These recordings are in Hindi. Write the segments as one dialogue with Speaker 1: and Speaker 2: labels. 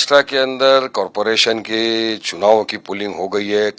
Speaker 1: महाराष्ट्र के अंदर कॉरपोरेशन के चुनाव की पोलिंग हो गई है।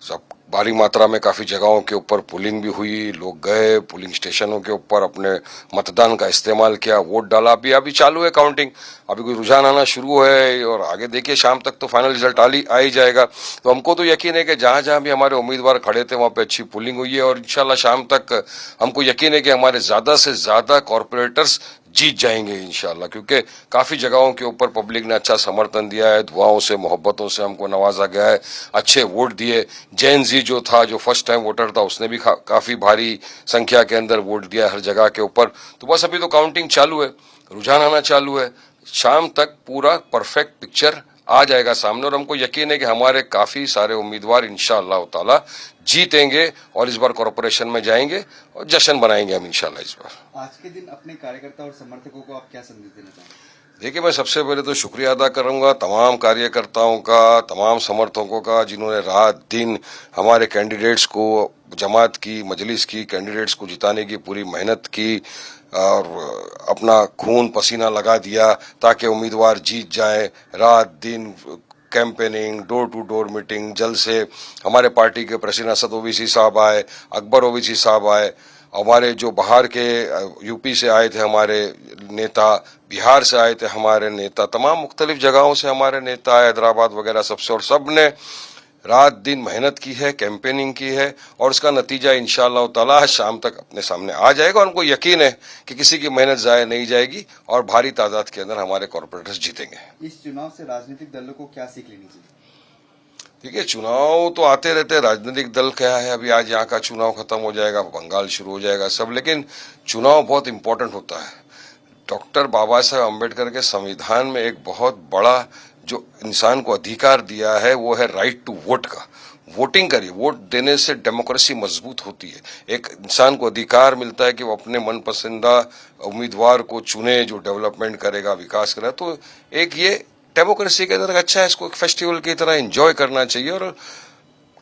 Speaker 1: सब भारी मात्रा में काफी जगहों के ऊपर पोलिंग भी हुई, लोग गए पोलिंग स्टेशनों के ऊपर अपने मतदान का इस्तेमाल किया, वोट डाला। अभी चालू है काउंटिंग, अभी कोई रुझान आना शुरू है और आगे देखिए शाम तक तो फाइनल रिजल्ट आ ही जाएगा। तो हमको तो यकीन है कि जहां जहां भी हमारे उम्मीदवार खड़े थे वहां पे अच्छी पोलिंग हुई है और इंशाल्लाह शाम तक हमको यकीन है कि हमारे ज्यादा से ज्यादा कॉरपोरेटर्स जीत जाएंगे इंशाल्लाह, क्योंकि काफी जगहों के ऊपर पब्लिक ने अच्छा समर्थन दिया है, दुआओं से मोहब्बतों से हमको नवाजा गया है, अच्छे वोट दिए। जैन जी जो था, जो फर्स्ट टाइम वोटर था, उसने भी काफी भारी संख्या के अंदर वोट दिया हर जगह के ऊपर। तो बस अभी तो काउंटिंग चालू है, रुझान आना चालू है, शाम तक पूरा परफेक्ट पिक्चर आ जाएगा सामने और हमको यकीन है कि हमारे काफी सारे उम्मीदवार इंशाअल्लाह ताला जीतेंगे और इस बार कॉरपोरेशन में जाएंगे और जश्न बनाएंगे हम इंशाअल्लाह इस बार।
Speaker 2: आज के दिन अपने कार्यकर्ता और समर्थकों को आप क्या संदेश देना चाहेंगे?
Speaker 1: देखिए, मैं सबसे पहले तो शुक्रिया अदा करूंगा तमाम कार्यकर्ताओं का, तमाम समर्थकों का, जिन्होंने रात दिन हमारे कैंडिडेट्स को, जमात की, मजलिस की कैंडिडेट्स को जिताने की पूरी मेहनत की और अपना खून पसीना लगा दिया ताकि उम्मीदवार जीत जाए। रात दिन campaigning, door to door meeting, जल्द से हमारे पार्टी के प्रेसिडेंट असद ओवैसी साहब आए, अकबर ओवैसी साहब आए, हमारे जो बाहर के यूपी से आए थे हमारे नेता, बिहार से आए थे हमारे नेता, तमाम मुख्तलिफ जगहों से हमारे नेता आए, हैदराबाद वगैरह सबसे, और सब ने रात दिन मेहनत की है, कैंपेनिंग की है और उसका नतीजा इंशाअल्लाह ताला शाम तक अपने सामने आ जाएगा। और हमको यकीन है कि किसी की मेहनत जाया नहीं जाएगी और भारी तादाद के अंदर हमारे कॉर्पोरेटर्स जीतेंगे।
Speaker 2: इस चुनाव से राजनीतिक दलों को क्या सीख लेनी चाहिए?
Speaker 1: देखिए, चुनाव तो आते रहते हैं, राजनीतिक दल क्या है, अभी आज यहाँ का चुनाव खत्म हो जाएगा, बंगाल शुरू हो जाएगा सब, लेकिन चुनाव बहुत इंपॉर्टेंट होता है। डॉक्टर बाबा साहेब अम्बेडकर के संविधान में एक बहुत बड़ा जो इंसान को अधिकार दिया है वो है राइट टू वोट का। वोटिंग करिए, वोट देने से डेमोक्रेसी मजबूत होती है। एक इंसान को अधिकार मिलता है कि वो अपने मनपसंदा उम्मीदवार को चुने जो डेवलपमेंट करेगा, विकास करेगा। तो एक ये डेमोक्रेसी के अंदर अच्छा है, इसको एक फेस्टिवल की तरह एंजॉय करना चाहिए और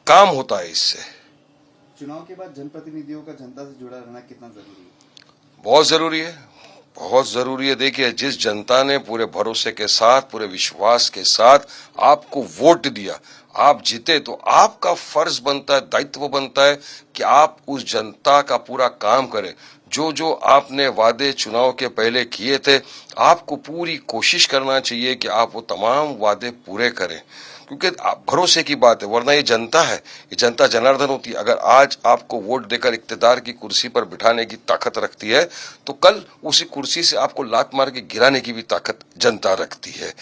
Speaker 1: काम होता है इससे।
Speaker 2: चुनाव के बाद जनप्रतिनिधियों का जनता से जुड़ा रहना कितना जरूरी है?
Speaker 1: बहुत जरूरी है, बहुत जरूरी है। देखिए, जिस जनता ने पूरे भरोसे के साथ, पूरे विश्वास के साथ आपको वोट दिया, आप जीते, तो आपका फर्ज बनता है, दायित्व बनता है कि आप उस जनता का पूरा काम करें। जो जो आपने वादे चुनाव के पहले किए थे, आपको पूरी कोशिश करना चाहिए कि आप वो तमाम वादे पूरे करें, क्योंकि भरोसे की बात है। वरना ये जनता है, ये जनता जनार्दन होती है। अगर आज आपको वोट देकर इक्तदार की कुर्सी पर बिठाने की ताकत रखती है तो कल उसी कुर्सी से आपको लात मार के गिराने की भी ताकत जनता रखती है।